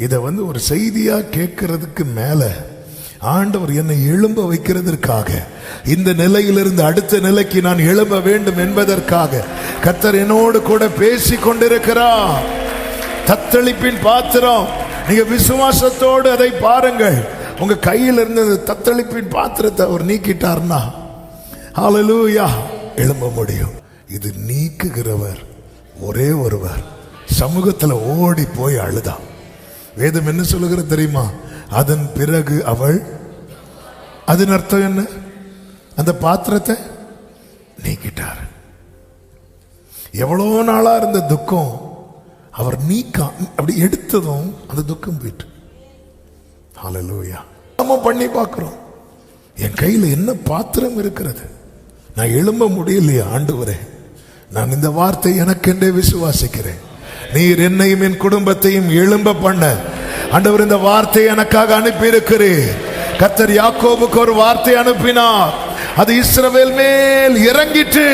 இதை ஒரு செய்தியா கேட்கறதுக்கு மேல ஆண்டவர் என்னை எழும்ப வைக்கிறதற்காக, இந்த நிலையிலிருந்து அடுத்த நிலைக்கு நான் எழும்ப வேண்டும் என்பதற்காக கர்த்தர் என்னோடு கூட பேசி கொண்டிருக்கிறார். தத்தளிப்பின் பாத்திரம், நீங்க விசுவாசத்தோடு அதை பாருங்கள். உங்க கையில் இருந்த தத்தளிப்பின் பாத்திரத்தை அவர் நீக்கிட்டார்னா ஹல்லேலூயா எழும்ப முடியும். இது நீக்குகிறவர் ஒரே ஒருவர். சமூகத்தில் ஓடி போய் அழுதான். வேதம் என்ன சொல்லுகிறது தெரியுமா? அதன் பிறகு அவள், அதன் அர்த்தம் என்ன? அந்த பாத்திரத்தை நீக்கிட்டார். எவ்வளோ நாளா இருந்த துக்கம் அவர் அப்படி எடுத்ததும் அந்த துக்கம் போயிட்டு. ஹல்லேலூயா. நம்ம பண்ணி பார்க்கிறோம், என் கையில் என்ன பாத்திரம் இருக்கிறது, நான் எழும்ப முடியலையா ஆண்டவரே? நான் இந்த வார்த்தை எனக்கென்றே விசுவாசிக்கிறேன். நீர் என்னையும் என் குடும்பத்தையும் எழும்ப பண்ண ஆண்டவர் இந்த வார்த்தை எனக்காக அனுப்பி இருக்கிறீர். கர்த்தர் யாக்கோபுக்கு ஒரு வார்த்தை அனுப்பினார், அது இஸ்ரவேல் மேல் இறங்கிட்டு